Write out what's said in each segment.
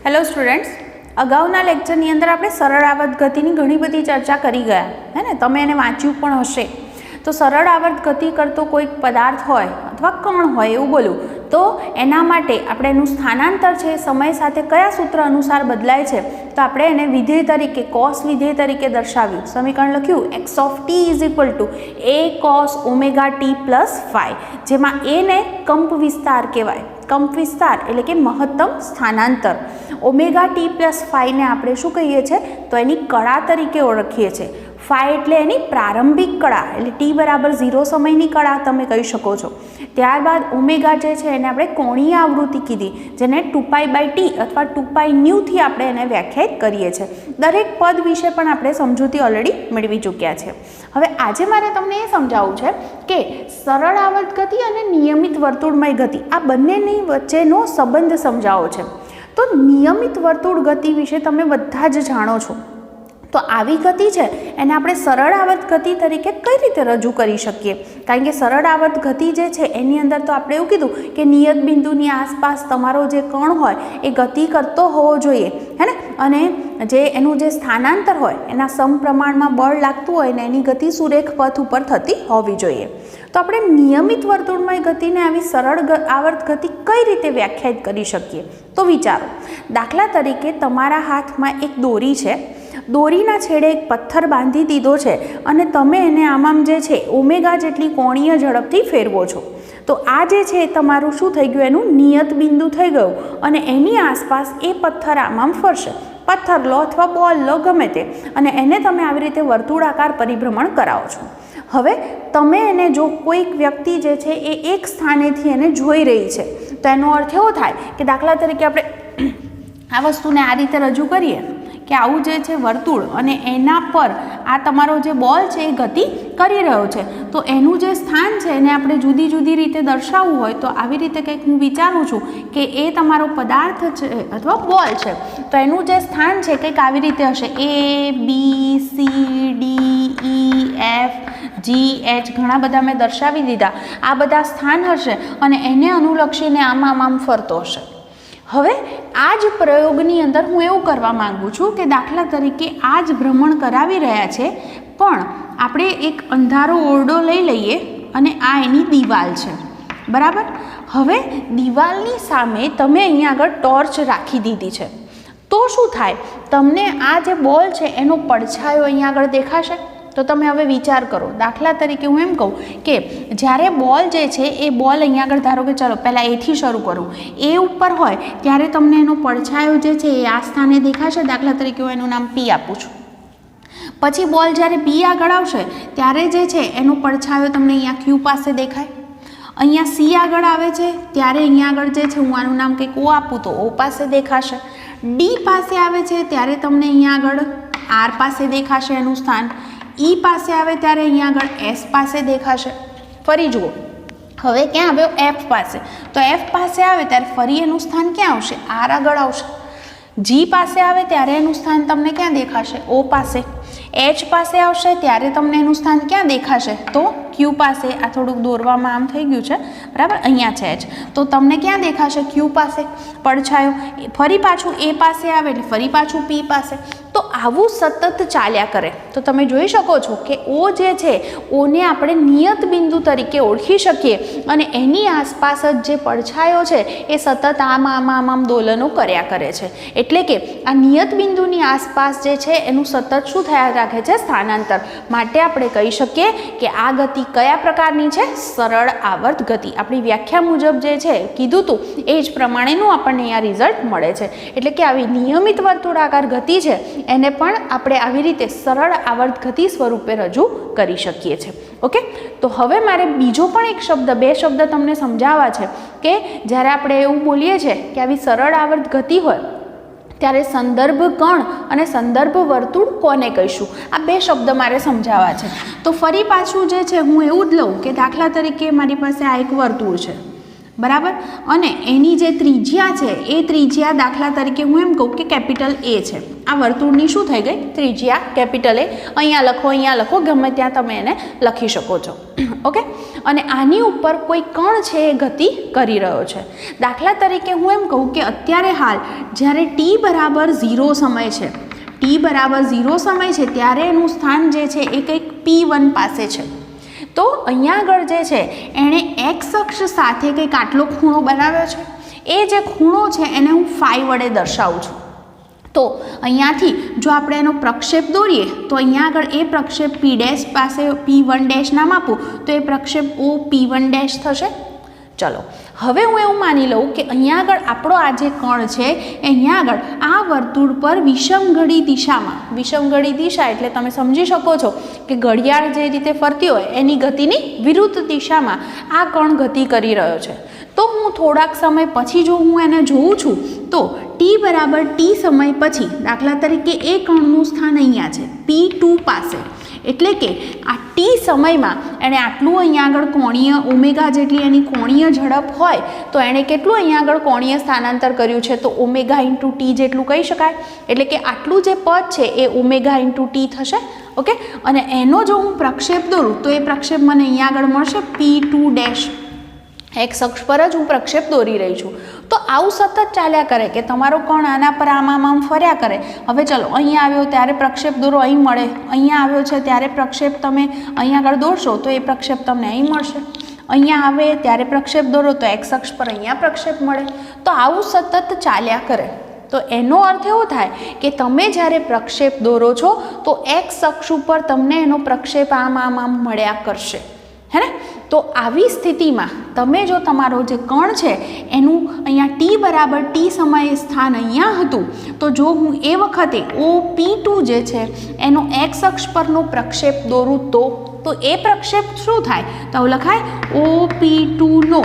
Hello students, અગાઉના લેક્ચરની અંદર આપણે સરળ આવર્ત ગતિની ઘણી બધી ચર્ચા કરી ગયા હે ને, તમે એને વાંચ્યું પણ હશે. તો સરળ આવર્ત ગતિ કરતો કોઈક પદાર્થ હોય અથવા કણ હોય એવું બોલું તો એના માટે આપણે એનું સ્થાનાંતર છે સમય સાથે કયા સૂત્ર અનુસાર બદલાય છે, તો આપણે એને વિધેય તરીકે કોસ વિધેય તરીકે દર્શાવ્યું. સમીકરણ લખ્યું x of t is equal to a cos omega t plus phi, જેમાં a ને કંપ વિસ્તાર કહેવાય. કંપ વિસ્તાર એટલે કે મહત્તમ સ્થાનાંતર. ઓમેગા ટી પ્લસ ફાઈને આપણે શું કહીએ છીએ, તો એની કળા તરીકે ઓળખીએ છીએ. ફાઈ એટલે એની પ્રારંભિક કળા, એટલે ટી બરાબર 0 સમયની કળા તમે કહી શકો છો. ત્યારબાદ ઓમેગા જે છે એને આપણે કોણીય આવૃત્તિ કીધી, જેને 2π/t અથવા 2πν આપણે એને વ્યાખ્યાયિત કરીએ છીએ. દરેક પદ વિશે પણ આપણે સમજૂતી ઓલરેડી મેળવી ચૂક્યા છે. હવે આજે મારે તમને એ સમજાવવું છે કે સરળ આવર્ત ગતિ અને નિયમિત વર્તુળમય ગતિ આ બંનેની વચ્ચેનો સંબંધ સમજાવો છે. તો નિયમિત વર્તુળ ગતિ વિશે તમે બધા જ જાણો છો. તો આવી ગતિ છે એને આપણે સરળ આવર્ત ગતિ તરીકે કઈ રીતે રજૂ કરી શકીએ? કારણ કે સરળ આવર્ત ગતિ જે છે એની અંદર તો આપણે એવું કીધું કે નિયત બિંદુની આસપાસ તમારો જે કણ હોય એ ગતિ કરતો હોવો જોઈએ, હે ને, અને જે એનું જે સ્થાનાંતર હોય એના સમપ્રમાણમાં બળ લાગતું હોય ને એની ગતિ સુરેખ પથ ઉપર થતી હોવી જોઈએ. તો આપણે નિયમિત વર્તુળમય ગતિને આવી સરળ આવર્ત ગતિ કઈ રીતે વ્યાખ્યાયિત કરી શકીએ? તો વિચારો, દાખલા તરીકે તમારા હાથમાં એક દોરી છે, દોરીના છેડે એક પથ્થર બાંધી દીધો છે અને તમે એને આમ જે છે ઓમેગા જેટલી કોણીય ઝડપથી ફેરવો છો. તો આ જે છે તમારું શું થઈ ગયું, એનું નિયત બિંદુ થઈ ગયું અને એની આસપાસ એ પથ્થર આમ ફરશે. પથ્થર લો અથવા બોલ લો, ગમે તે, અને એને તમે આવી રીતે વર્તુળાકાર પરિભ્રમણ કરાવો છો. હવે તમે એને જો કોઈક વ્યક્તિ જે છે એ એક સ્થાનેથી એને જોઈ રહી છે, તો એનો અર્થ એવો થાય કે દાખલા તરીકે આપણે આ વસ્તુને આ રીતે રજૂ કરીએ કે આવું જે છે વર્તુળ અને એના પર આ તમારો જે બોલ છે એ ગતિ કરી રહ્યો છે, તો એનું જે સ્થાન છે એને આપણે જુદી જુદી રીતે દર્શાવવું હોય તો આવી રીતે કંઈક હું વિચારું છું કે એ તમારો પદાર્થ છે અથવા બોલ છે, તો એનું જે સ્થાન છે કંઈક આવી રીતે હશે, ABCDEFGH ઘણા બધા મેં દર્શાવી દીધા. આ બધા સ્થાન હશે અને એને અનુલક્ષીને આમ ફરતો હશે. હવે આ જ પ્રયોગની અંદર હું એવું કરવા માગું છું કે દાખલા તરીકે આ જ ભ્રમણ કરાવી રહ્યા છે, પણ આપણે એક અંધારો ઓરડો લઈ લઈએ અને આ એની દિવાલ છે, બરાબર. હવે દિવાલની સામે તમે અહીંયા આગળ ટોર્ચ રાખી દીધી છે, તો શું થાય, તમને આ જે બોલ છે એનો પડછાયો અહીંયા આગળ દેખાશે. તો તમે હવે વિચાર કરો, દાખલા તરીકે હું એમ કહું કે જ્યારે બોલ જે છે એ બોલ અહીંયા આગળ ધારો કે ચાલો પહેલાં એથી શરૂ કરું, એ ઉપર હોય ત્યારે તમને એનો પડછાયો જે છે એ આ સ્થાને દેખાશે. દાખલા તરીકે હું એનું નામ પી આપું છું. પછી બોલ જ્યારે પી આગળ આવશે ત્યારે જે છે એનો પડછાયો તમને અહીંયા ક્યુ પાસે દેખાય. અહીંયા સી આગળ આવે છે ત્યારે અહીંયા આગળ જે છે હું આનું નામ કંઈક ઓ આપું તો ઓ પાસે દેખાશે. ડી પાસે આવે છે ત્યારે તમને અહીંયા આગળ આર પાસે દેખાશે એનું સ્થાન. ઈ પાસે આવે ત્યારે અહીંયા આગળ એસ પાસે દેખાશે. ફરી જુઓ, હવે ક્યાં આવ્યો, એફ પાસે, તો એફ પાસે આવે ત્યારે ફરી એનું સ્થાન ક્યાં આવશે, આર આગળ આવશે. જી પાસે આવે ત્યારે એનું સ્થાન તમને ક્યાં દેખાશે, ઓ પાસે. એચ પાસે આવશે ત્યારે તમને એનું સ્થાન ક્યાં દેખાશે, તો ક્યુ પાસે. આ થોડુંક દોરવામાં આમ થઈ ગયું છે, બરાબર, અહીંયા છે એચ, તો તમને ક્યાં દેખાશે, ક્યુ પાસે પડછાયો. ફરી પાછું એ પાસે આવે એટલે ફરી પાછું પી પાસે. તો આવું સતત ચાલ્યા કરે. તો તમે જોઈ શકો છો કે ઓ જે છે, ઓને આપણે નિયત બિંદુ તરીકે ઓળખી શકીએ અને એની આસપાસ જ જે પડછાયો છે એ સતત આમ દોલનો કર્યા કરે છે. એટલે કે આ નિયત બિંદુની આસપાસ જે છે એનું સતત શું થયા રાખે છે, સ્થાનાંતર. માટે આપણે કહી શકીએ કે આ ગતિ કયા પ્રકારની છે, સરળ આવર્ત ગતિ. આપણી વ્યાખ્યા મુજબ જે છે કીધું હતું એ જ પ્રમાણેનું આપણને અહીંયા રિઝલ્ટ મળે છે. એટલે કે આવી નિયમિત વર્તુળાકાર ગતિ છે એને પણ આપણે આવી રીતે સરળ આવર્ત ગતિ સ્વરૂપે રજૂ કરી શકીએ છીએ. ઓકે, તો હવે મારે બીજો પણ એક શબ્દ, બે શબ્દ તમને સમજાવવા છે કે જ્યારે આપણે એવું બોલીએ છીએ કે આવી સરળ આવર્ત ગતિ હોય ત્યારે સંદર્ભ કણ અને સંદર્ભ વર્તુળ કોને કહીશું, આ બે શબ્દ મારે સમજાવવા છે. તો ફરી પાછું જે છે હું એવું જ લઉં કે દાખલા તરીકે મારી પાસે આ એક વર્તુળ છે, બરાબર. અને એની જે ત્રિજ્યા છે એ ત્રિજ્યા દાખલા તરીકે હું એમ કહું કે કેપિટલ એ છે. આ વર્તુળની શું થઈ ગઈ? ત્રિજ્યા કેપિટલ એ. અહીંયા લખો ગમે ત્યાં તમે એને લખી શકો છો. ઓકે. અને આની ઉપર કોઈ કણ છે એ ગતિ કરી રહ્યો છે. દાખલા તરીકે હું એમ કહું કે અત્યારે હાલ જ્યારે t બરાબર 0 સમય છે, t બરાબર 0 સમય છે ત્યારે એનું સ્થાન જે છે એ કંઈક p1 પાસે છે. તો અહીંયા આગળ જે છે એણે એક્સ અક્ષ સાથે કંઈક આટલો ખૂણો બનાવ્યો છે. એ જે ખૂણો છે એને હું ફાઈ વડે દર્શાવું છું. તો અહીંયાથી જો આપણે એનો પ્રક્ષેપ દોરીએ તો અહીંયા આગળ એ પ્રક્ષેપ પી ડેશ પાસે p1 ડેશ નામ આપું તો એ પ્રક્ષેપ ઓ p1 ડેશ થશે. ચલો હવે હું એવું માની લઉં કે અહીંયા આગળ આપણો આ જે કણ છે અહીંયા આગળ આ વર્તુળ પર વિષમઘડી દિશામાં, વિષમઘડી દિશા એટલે તમે સમજી શકો છો કે ઘડિયાળ જે રીતે ફરતી હોય એની ગતિની વિરુદ્ધ દિશામાં આ કણ ગતિ કરી રહ્યો છે. તો હું થોડાક સમય પછી જો હું એને જોઉં છું તો t બરાબર t સમય પછી દાખલા તરીકે એ કણનું સ્થાન અહીંયા છે p2 પાસે. એટલે કે આ ટી સમયમાં એણે આટલું અહીંયા આગળ કોણીય ઓમેગા જેટલી એની કોણીય ઝડપ હોય તો એણે કેટલું અહીંયા આગળ કોણીય સ્થાનાંતર કર્યું છે? તો ઓમેગા ઇન્ટુ ટી જેટલું કહી શકાય. એટલે કે આટલું જે પદ છે એ ઓમેગા ઇન્ટુ ટી થશે. ઓકે. અને એનો જો હું પ્રક્ષેપ દોરું તો એ પ્રક્ષેપ મને અહીંયા આગળ મળશે p2 ડેશ. એક્સ અક્ષ પર જ હું પ્રક્ષેપ દોરી રહી છું. તો આવું સતત ચાલ્યા કરે કે તમારો કણ આના પર આમ ફર્યા કરે. હવે ચલો અહીંયા આવ્યો ત્યારે પ્રક્ષેપ દોરો, અહીં મળે. અહીંયા આવ્યો છે ત્યારે પ્રક્ષેપ તમે અહીંયા આગળ દોરશો તો એ પ્રક્ષેપ તમને અહીં મળશે. અહીંયા આવે ત્યારે પ્રક્ષેપ દોરો તો એક્સ અક્ષ પર અહીંયા પ્રક્ષેપ મળે. તો આવું સતત ચાલ્યા કરે. તો એનો અર્થ એવો થાય કે તમે જ્યારે પ્રક્ષેપ દોરો છો તો એક્સ અક્ષ ઉપર તમને એનો પ્રક્ષેપ આમ મળ્યા કરશે. હે ને? તો આવી સ્થિતિમાં તમે જો તમારો જે કણ છે એનું અહીંયા ટી બરાબર ટી સમયે સ્થાન અહીંયા હતું તો જો હું એ વખતે OP2 જે છે એનો એક્સ અક્ષ પરનો પ્રક્ષેપ દોરું તો એ પ્રક્ષેપ શું થાય? તો લખાય OP2 નો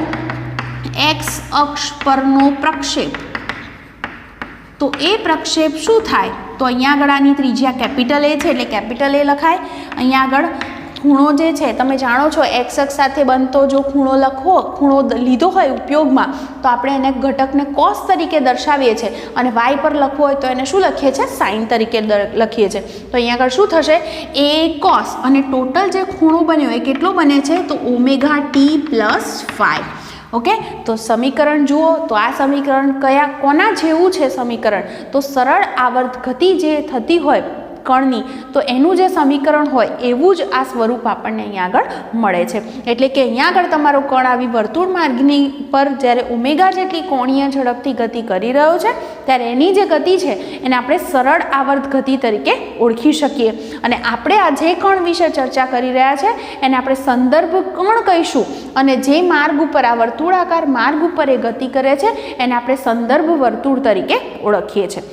એક્સ અક્ષ પરનો પ્રક્ષેપ. તો એ પ્રક્ષેપ શું થાય? તો અહીંયા આગળ આની ત્રિજ્યા કેપિટલ એ છે એટલે કેપિટલ એ લખાય. અહીંયા આગળ ખૂણો જે છે તમે જાણો છો એક્સ અક્ષ સાથે બનતો જો ખૂણો લીધો હોય ઉપયોગમાં તો આપણે એને ઘટકને કોસ તરીકે દર્શાવીએ છીએ અને વાય પર લખવો હોય તો એને શું લખીએ છીએ? સાઇન તરીકે લખીએ છીએ. તો અહીંયા આગળ શું થશે? એ કોસ અને ટોટલ જે ખૂણો બન્યો એ કેટલો બને છે? તો ઓમેગા ટી પ્લસ 5. ઓકે. તો સમીકરણ જુઓ તો આ સમીકરણ કોના જેવું છે સમીકરણ? તો સરળ આવર્ત ગતિ જે થતી હોય કણની તો એનું જે સમીકરણ હોય એવું જ આ સ્વરૂપ આપણને અહીંયા આગળ મળે છે. એટલે કે અહીંયા આગળ તમારો કણ આવી વર્તુળ માર્ગની પર જ્યારે ઓમેગા જેટલી કોણીય ઝડપથી ગતિ કરી રહ્યો છે ત્યારે એની જે ગતિ છે એને આપણે સરળ આવર્ત ગતિ તરીકે ઓળખી શકીએ. અને આપણે આ જે કણ વિશે ચર્ચા કરી રહ્યા છે એને આપણે સંદર્ભ કણ કહીશું. અને જે માર્ગ ઉપર આ વર્તુળાકાર માર્ગ ઉપર એ ગતિ કરે છે એને આપણે સંદર્ભ વર્તુળ તરીકે ઓળખીએ છીએ.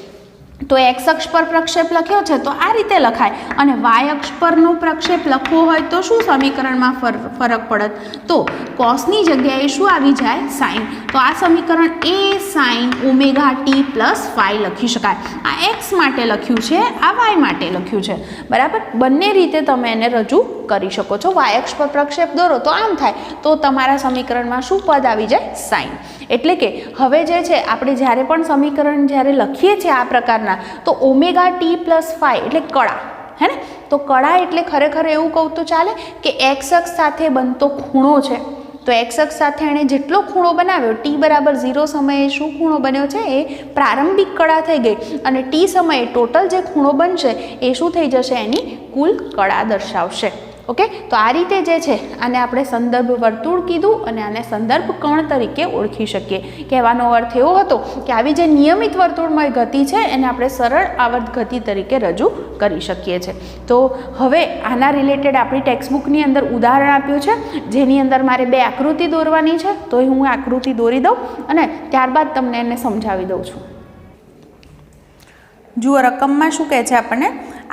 તો એક્સ અક્ષ પર પ્રક્ષેપ લખ્યો છે તો આ રીતે લખાય. અને વાય અક્ષ પરનો પ્રક્ષેપ લખવો હોય તો શું સમીકરણમાં ફરક પડત? તો કોસની જગ્યાએ શું આવી જાય? સાઇન. તો આ સમીકરણ એ સાઇન ઓમેગા ટી પ્લસ 5 લખી શકાય. આ એક્સ માટે લખ્યું છે, આ વાય માટે લખ્યું છે. બરાબર. બંને રીતે તમે એને રજૂ કરી શકો છો. વાય અક્ષ પર પ્રક્ષેપ દોરો તો આમ થાય તો તમારા સમીકરણમાં શું પદ આવી જાય? સાઇન. એટલે કે હવે જે છે આપણે જ્યારે પણ સમીકરણ જ્યારે લખીએ છીએ આ પ્રકારના તો ઓમેગા ટી પ્લસ 5 એટલે કળા. હે ને? તો કળા એટલે ખરેખર એવું કહું તો ચાલે કે એક્સ અક્ષ સાથે બનતો ખૂણો છે. તો એક્સ અક્ષ સાથે એણે જેટલો ખૂણો બનાવ્યો ટી બરાબર 0 સમયે શું ખૂણો બન્યો છે? એ પ્રારંભિક કળા થઈ ગઈ. અને ટી સમયે ટોટલ જે ખૂણો બનશે એ શું થઈ જશે? એની કુલ કળા દર્શાવશે. ઓકે. તો આ રીતે જે છે આને આપણે સંદર્ભ વર્તુળ કીધું અને આને સંદર્ભ કણ તરીકે ઓળખી શકીએ. કહેવાનો અર્થ એવો હતો કે આવી જે નિયમિત વર્તુળમય ગતિ છે એને આપણે સરળ આવર્ત ગતિ તરીકે રજૂ કરી શકીએ છીએ. તો હવે આના રિલેટેડ આપણી ટેક્સ્ટબુકની અંદર ઉદાહરણ આપ્યું છે જેની અંદર મારે 2 આકૃતિ દોરવાની છે. તો હું આકૃતિ દોરી દઉં અને ત્યારબાદ તમને એને સમજાવી દઉં છું. જુઓ રકમમાં શું કહે છે આપણને?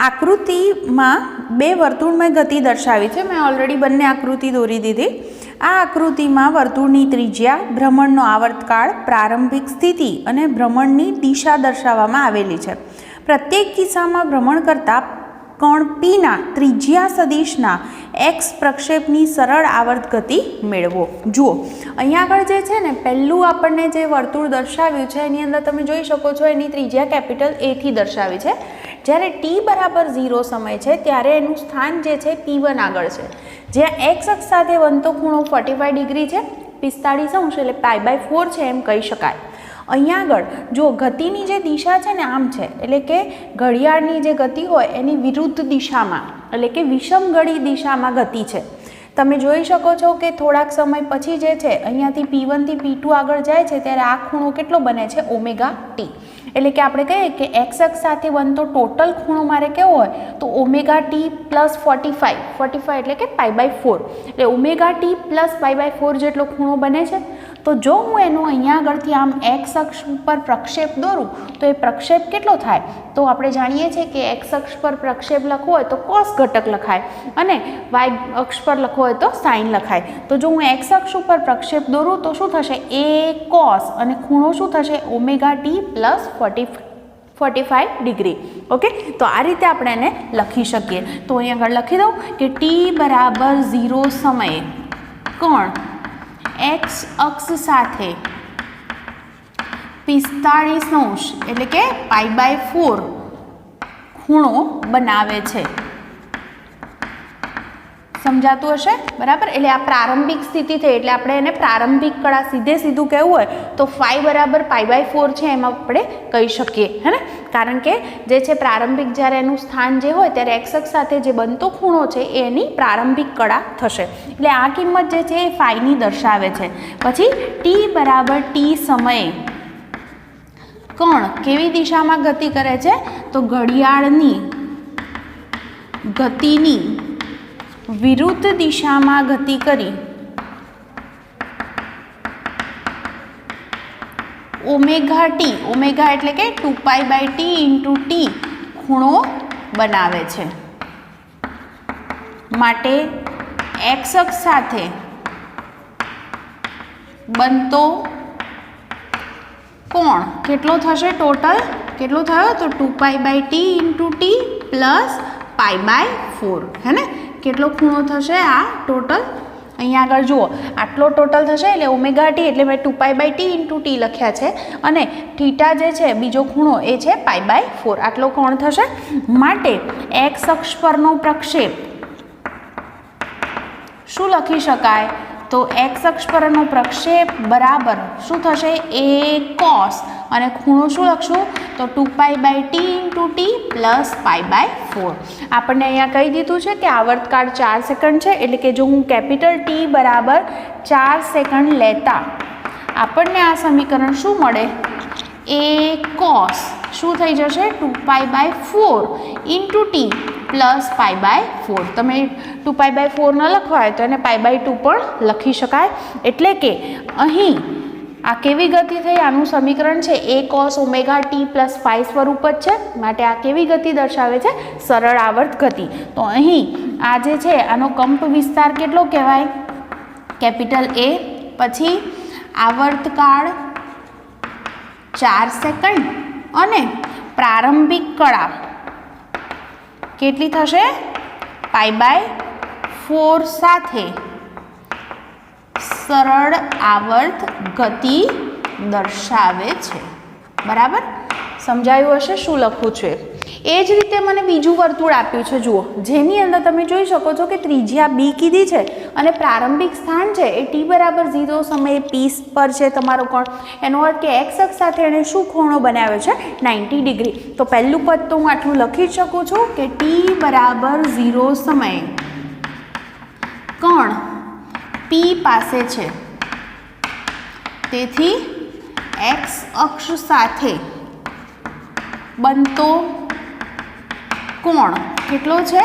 આકૃતિમાં 2 વર્તુળમય ગતિ દર્શાવી છે. મેં ઓલરેડી બંને આકૃતિ દોરી દીધી. આ આકૃતિમાં વર્તુળની ત્રિજ્યા, ભ્રમણનો આવર્તકાળ, પ્રારંભિક સ્થિતિ અને ભ્રમણની દિશા દર્શાવવામાં આવેલી છે. પ્રત્યેક કિસ્સામાં ભ્રમણ કરતાં કણ પીના ત્રિજ્યા સદિશના એક્સ પ્રક્ષેપની સરળ આવર્ત ગતિ મેળવો. જુઓ અહીંયા આગળ જે છે ને પહેલું આપણને જે વર્તુળ દર્શાવ્યું છે એની અંદર તમે જોઈ શકો છો એની ત્રિજ્યા કેપિટલ એથી દર્શાવી છે. જ્યારે ટી બરાબર 0 સમય છે ત્યારે એનું સ્થાન જે છે P1 આગળ છે, જ્યાં એક્સ અક્ષ સાથે બનતો ખૂણો 45 ડિગ્રી છે, 45 અંશ એટલે π/4 છે એમ કહી શકાય. અહીંયા આગળ જો ગતિની જે દિશા છે ને આમ છે, એટલે કે ઘડિયાળની જે ગતિ હોય એની વિરુદ્ધ દિશામાં એટલે કે વિષમઘડી દિશામાં ગતિ છે. તમે જોઈ શકો છો કે થોડાક સમય પછી જે છે અહીંયાથી P1 થી P2 આગળ જાય છે ત્યારે આ ખૂણો કેટલો બને છે ઓમેગા ટી. એટલે કે આપણે કહીએ કે એક્સ અક્ષ સાથે બનતો ટોટલ ખૂણો મારે કેવો હોય તો ઓમેગા ટી પ્લસ 45 એટલે કે π/4 એટલે ઓમેગા ટી પ્લસ π/4 જેટલો ખૂણો બને છે. તો જો હું એનો અહીંયા આગળથી આમ એક્સ અક્ષ પર પ્રક્ષેપ દોરું તો એ પ્રક્ષેપ કેટલો થાય તો આપણે જાણીએ છીએ કે એક્સ અક્ષ પર પ્રક્ષેપ લખવો હોય તો કોસ ઘટક લખાય અને વાય અક્ષ પર લખવો હોય તો સાઇન લખાય. તો જો હું એક્સ અક્ષ ઉપર પ્રક્ષેપ દોરું તો શું થશે એ કોસ અને ખૂણો શું થશે omega T plus 45 degree. Okay, તો આ રીતે આપણે એને લખી શકીએ. તો અહીં આગળ લખી દઉં કે ટી બરાબર 0 સમયે કણ એક્સ અક્ષ સાથે 45 અંશ એટલે કે π/4 ખૂણો બનાવે છે. સમજાતું હશે બરાબર? એટલે આ પ્રારંભિક સ્થિતિ થઈ એટલે આપણે એને પ્રારંભિક કળા સીધું કહેવું હોય તો φ બરાબર π/4 છે એમ આપણે કહી શકીએ, હે ને? કારણ કે જે છે પ્રારંભિક જ્યારે એનું સ્થાન જે હોય ત્યારે એક્સ અક્ષ સાથે જે બનતો ખૂણો છે એ એની પ્રારંભિક કળા થશે. એટલે આ કિંમત જે છે એ φની દર્શાવે છે. પછી ટી બરાબર ટી સમયે કણ કેવી દિશામાં ગતિ કરે છે તો ઘડિયાળની ગતિની વિરુદ્ધ દિશામાં ગતિ કરી ઓમેગા ટી, ઓમેગા એટલે કે 2π/t × t ખૂણો બનાવે છે. માટે એક્સ અક્ષ સાથે બનતો કોણ કેટલો થશે? ટોટલ કેટલો થયો તો 2π/t × t પ્લસ π/4, હે ને? કેટલો ખૂણો થશે આ ટોટલ? અહીંયા આગળ જુઓ આટલો ટોટલ થશે એટલે ઓમેગા ટી એટલે મેં 2π/t × t લખ્યા છે અને થીટા જે છે બીજો ખૂણો એ છે π/4. આટલો કોણ થશે. માટે એક્સ અક્ષ પરનો પ્રક્ષેપ શું લખી શકાય તો એક્સ અક્ષ પરનો પ્રક્ષેપ બરાબર શું થશે એ કોસ અને ખૂણો શું લખશું તો 2π/t × t પ્લસ π/4. આપણને અહીંયા કહી દીધું છે કે આવર્તકાળ 4 સેકન્ડ છે એટલે કે જો હું કેપિટલ ટી બરાબર 4 સેકન્ડ લેતા આપણને આ સમીકરણ શું મળે એ કોસ શું થઈ જશે 2π/4 × t પ્લસ π/4. તમે 2π/4 ન લખવા હોય તો એને π/2 પણ લખી શકાય. એટલે કે અહીં આ કેવી ગતિ થઈ આનું સમીકરણ છે એ કોસ ઓમેગા ટી પ્લસ φ સ્વરૂપ જ છે. માટે આ કેવી ગતિ દર્શાવે છે સરળ આવર્ત ગતિ. તો અહીં આ જે છે આનો કંપ વિસ્તાર કેટલો કહેવાય કેપિટલ એ. પછી આવર્તકાળ 4 સેકન્ડ અને પ્રારંભિક કળા કેટલી થશે π/4 સાથે સરળ આવર્ત ગતિ દર્શાવે છે. બરાબર સમજાયું હશે શું લખવું છે. એ જ રીતે મને બીજું વર્તુળ આપ્યું છે જુઓ, જેની અંદર તમે જોઈ શકો છો કે ત્રિજ્યા બી કીધી છે અને પ્રારંભિક સ્થાન છે એ ટી બરાબર 0 સમયે પી પર છે તમારો કોણ. એનો અર્થ કે એક્સ અક્ષ સાથે એણે શું ખૂણો બનાવ્યો છે 90 ડિગ્રી. તો પહેલું પદ તો હું આટલું લખી શકું છું કે ટી બરાબર 0 સમયે કણ પી પાસે છે, તેથી એક્સ અક્ષ સાથે બનતો કોણ કેટલો છે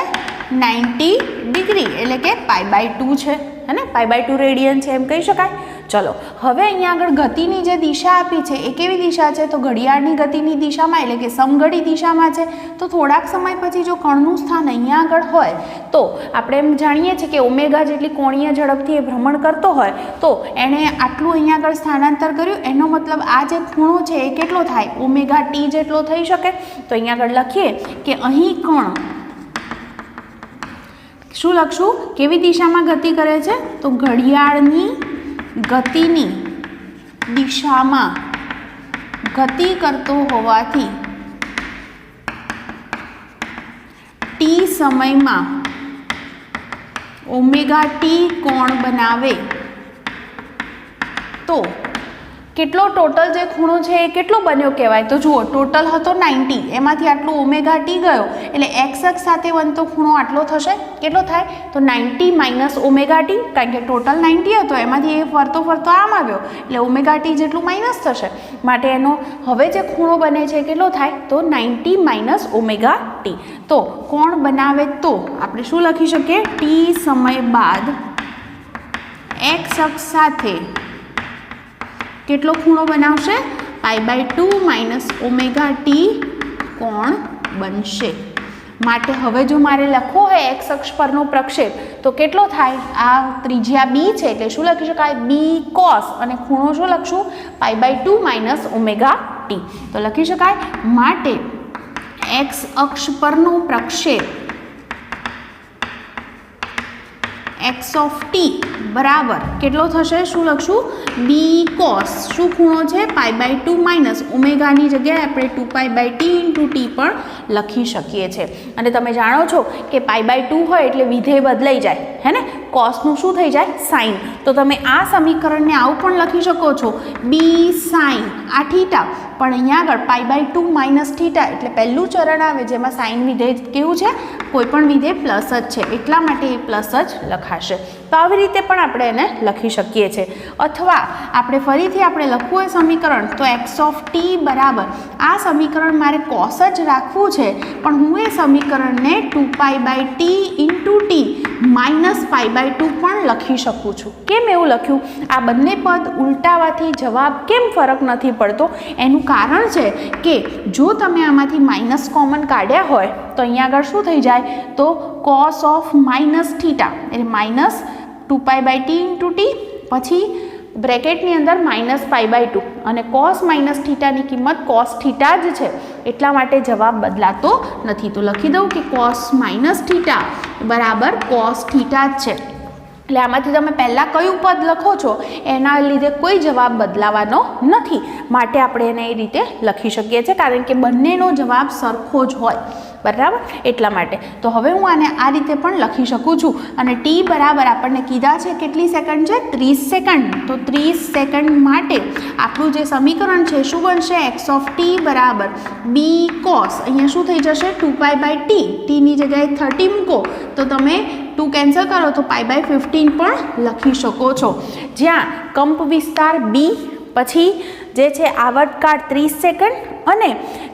90 ડિગ્રી એટલે કે π/2 છે, હે ને? π/2 રેડિયન છે એમ કહી શકાય. ચલો હવે અહીંયા આગળ ગતિની જે દિશા આપી છે એ કેવી દિશા છે તો ઘડિયાળની ગતિની દિશામાં એટલે કે સમઘડી દિશામાં છે. તો થોડાક સમય પછી જો કણનું સ્થાન અહીંયા આગળ હોય તો આપણે એમ જાણીએ છીએ કે ઓમેગા જેટલી કોણીય ઝડપથી એ ભ્રમણ કરતો હોય તો એણે આટલું અહીંયા આગળ સ્થાનાંતર કર્યું. એનો મતલબ આ જે ખૂણો છે એ કેટલો થાય ઓમેગા ટી જેટલો થઈ શકે. તો અહીંયા આગળ લખીએ કે અહીં કણ શું લખશું? કેવી દિશામાં ગતિ કરે છે? તો ઘડિયાળની ગતિની દિશામાં ગતિ કરતો હોવાથી ટી સમયમાં ઓમેગા ટી કોણ બનાવે તો કેટલો ટોટલ જે ખૂણો છે એ કેટલો બન્યો કહેવાય? તો જુઓ, ટોટલ હતો 90, એમાંથી આટલું ઓમેગા ટી ગયો એટલે એક્સ અક્ષ સાથે બનતો ખૂણો આટલો થશે. કેટલો થાય? તો 90 માઇનસ ઓમેગા ટી, કારણ કે ટોટલ 90 હતો, એમાંથી એ ફરતો ફરતો આમ આવ્યો એટલે ઓમેગા ટી જેટલું માઇનસ થશે. માટે એનો હવે જે ખૂણો બને છે કેટલો થાય? તો 90 માઇનસ ઓમેગા ટી. તો કોણ બનાવે તો આપણે શું લખી શકીએ? ટી સમય બાદ એક્સ અક્ષ સાથે કેટલો ખૂણો બનાવશે? π/2 માઇનસ ઓમેગા ટી કોણ બનશે. માટે હવે જો મારે લખવો હોય એક્સ અક્ષ પરનો પ્રક્ષેપ તો કેટલો થાય? આ ત્રિજ્યા બી છે એટલે શું લખી શકાય? બી કોસ, અને ખૂણો શું લખશું? π/2 માઇનસ ઓમેગા ટી. તો લખી શકાય. માટે એક્સ અક્ષ પરનો પ્રક્ષેપ એક્સ ઓફ ટી બરાબર કેટલો થશે? શું લખશું? બી કોસ, શું ખૂણો છે? π/2 માઇનસ ઓમેગાની જગ્યાએ આપણે 2π/t × t પણ લખી શકીએ છીએ. અને તમે જાણો છો કે π/2 હોય એટલે વિધેય બદલાઈ જાય, હે ને? કોસનું શું થઈ જાય? સાઇન. તો તમે આ સમીકરણને આવું પણ લખી શકો છો, બી સાઇન આ થીટા, પણ અહીંયા આગળ π/2 માઇનસ થીટા એટલે પહેલું ચરણ આવે જેમાં સાઇન વિધેય કેવું છે? કોઈ પણ વિધેય પ્લસ જ છે, એટલા માટે એ પ્લસ જ લખાશે. તો આવી રીતે પણ આપણે એને લખી શકીએ છીએ. અથવા આપણે ફરીથી આપણે લખવું હોય સમીકરણ તો એક્સ ઓફ ટી બરાબર, આ સમીકરણ મારે કોસ જ રાખવું છે, પણ હું એ સમીકરણને 2π/t × t માઇનસ π/2 પણ લખી શકું છું. કેમ એવું લખ્યું? આ બંને પદ ઉલટાવાથી જવાબ કેમ ફરક નથી પડતો? એનું કારણ છે કે જો તમે આમાંથી માઇનસ કોમન કાઢ્યા હોય તો અહીંયા આગળ શું થઈ જાય? તો કોસ ઓફ માઇનસ થીટા એટલે માઇનસ 2π/t × t, પછી બ્રેકેટની અંદર માઇનસ π/2, અને કોસ માઇનસ થીટાની કિંમત કોસ થીટા જ છે, એટલા માટે જવાબ બદલાતો નથી. તો લખી દઉં કે કોસ માઇનસ થીટા બરાબર કોસ થીટા જ છે. એટલે આમાંથી તમે પહેલાં કયું પદ લખો છો એના લીધે કોઈ જવાબ બદલાવાનો નથી. માટે આપણે એને એ રીતે લખી શકીએ છીએ, કારણ કે બંનેનો જવાબ સરખો જ હોય, બરાબર? એટલા માટે. તો હવે હું આને આ રીતે પણ લખી શકું છું. અને ટી બરાબર આપણને કીધા છે કેટલી સેકન્ડ છે? 30 સેકન્ડ. તો 30 સેકન્ડ માટે આપણું જે સમીકરણ છે શું બનશે? એક્સ ઓફ ટી બરાબર બી કોસ, અહીંયા શું થઈ જશે? 2π/t, ટીની જગ્યાએ 30 મૂકો તો તમે 2 કેન્સલ કરો તો π/15 પણ લખી શકો છો. જ્યાં કંપ વિસ્તાર બી, પછી જે છે આવર્તકાળ 30 સેકન્ડ, અને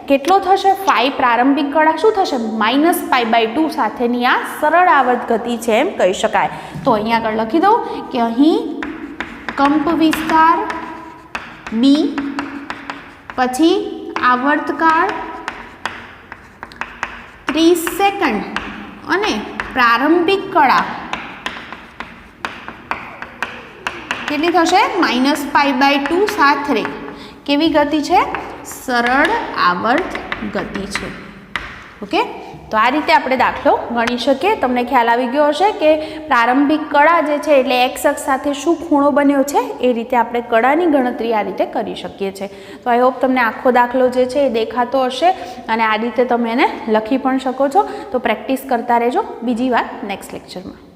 કેટલો થશે? 5 પ્રારંભિક કળા શું થશે? માઇનસ π/2 સાથેની આ સરળ આવર્ત ગતિ છે એમ કહી શકાય. તો અહીંયા આગળ લખી દઉં કે અહીં કંપ વિસ્તાર બી, પછી આવર્તકાળ 30 સેકન્ડ, અને પ્રારંભિક કળા કેટલી થશે? માઇનસ π/2 સાથે. કેવી ગતિ છે? સરળ આવર્ત ગતિ છે. ઓકે, તો આ રીતે આપણે દાખલો ગણી શકીએ. તમને ખ્યાલ આવી ગયો હશે કે પ્રારંભિક કળા જે છે એટલે એક્સ અક્ષ સાથે શું ખૂણો બન્યો છે એ રીતે આપણે કળાની ગણતરી આ રીતે કરી શકીએ છીએ. તો આઈ હોપ તમને આખો દાખલો જે છે એ દેખાતો હશે, અને આ રીતે તમે એને લખી પણ શકો છો. તો પ્રેક્ટિસ કરતા રહેજો. બીજી વાર નેક્સ્ટ લેક્ચરમાં.